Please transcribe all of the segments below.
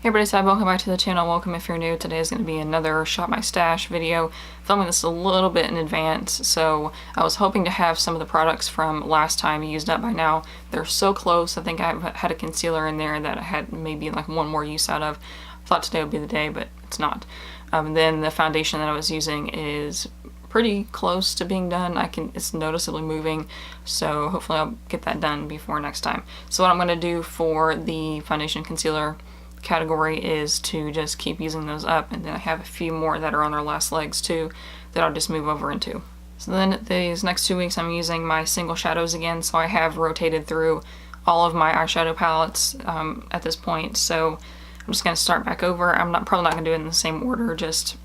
Hey everybody, so welcome back to the channel. Welcome if you're new. Today is going to be another Shop My Stash video. Filming this a little bit in advance, so I was hoping to have some of the products from last time used up by now. They're so close. I think I've had a concealer in there that I had maybe like one more use out of. I thought today would be the day, but it's not. Then the foundation that I was using is pretty close to being done. It's noticeably moving, so hopefully I'll get that done before next time. So what I'm going to do for the foundation concealer category is to just keep using those up, and then I have a few more that are on their last legs too that I'll just move over into. So then these next 2 weeks I'm using my single shadows again, so I have rotated through all of my eyeshadow palettes at this point, so I'm just going to start back over. I'm probably not going to do it in the same order, just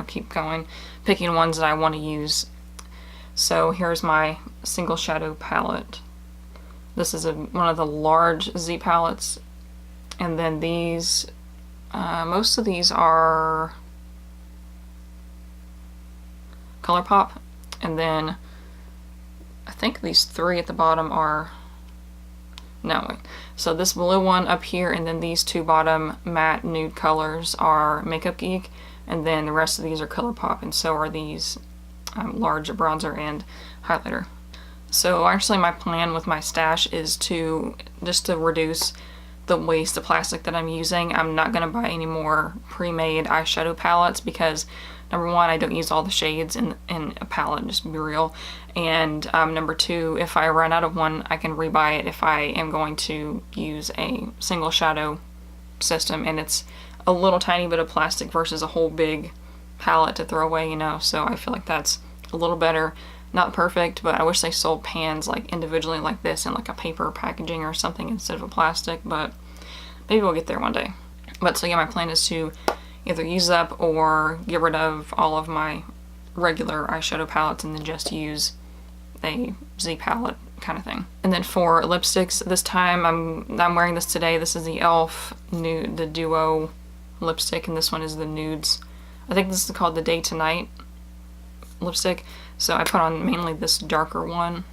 keep going, picking ones that I want to use. So here's my single shadow palette. This is one of the large Z palettes. And then these, most of these are ColourPop, and then I think these three at the bottom are, no wait, so this blue one up here and then these two bottom matte nude colors are Makeup Geek, and then the rest of these are ColourPop, and so are these large bronzer and highlighter. So actually my plan with my stash is to reduce the waste of plastic that I'm using. I'm not going to buy any more pre-made eyeshadow palettes because number one, I don't use all the shades in a palette, just to be real, and number two, if I run out of one I can rebuy it if I am going to use a single shadow system, and it's a little tiny bit of plastic versus a whole big palette to throw away, so I feel like that's a little better. Not perfect, but I wish they sold pans like individually like this in like a paper packaging or something instead of a plastic, but maybe we'll get there one day. But so yeah, my plan is to either use up or get rid of all of my regular eyeshadow palettes and then just use a Z palette kind of thing. And then for lipsticks, this time I'm wearing this today. This is the e.l.f. nude, the duo lipstick, and this one is the nudes. I think this is called the Day to Night lipstick. So I put on mainly this darker one,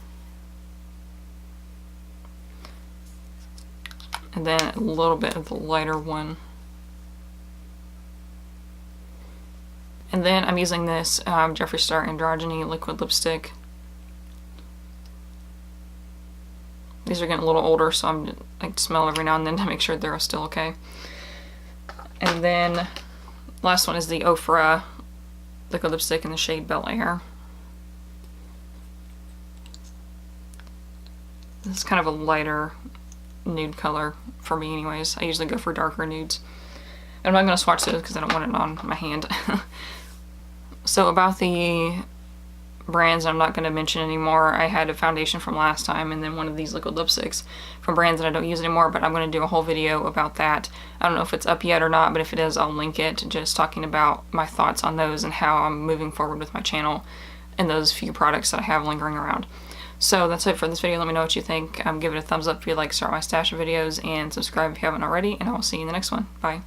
and then a little bit of the lighter one. And then I'm using this Jeffree Star Androgyny liquid lipstick. These are getting a little older, so I smell every now and then to make sure they're still okay. And then last one is the Ofra liquid lipstick in the shade Bel Air. This is kind of a lighter nude color for me anyways. I usually go for darker nudes. I'm not going to swatch those because I don't want it on my hand. So about the brands I'm not going to mention anymore, I had a foundation from last time and then one of these liquid lipsticks from brands that I don't use anymore, but I'm going to do a whole video about that. I don't know if it's up yet or not, but if it is, I'll link it, just talking about my thoughts on those and how I'm moving forward with my channel and those few products that I have lingering around. So that's it for this video. Let me know what you think. Give it a thumbs up if you like Start My Stash videos, and subscribe if you haven't already, and I will see you in the next one. Bye.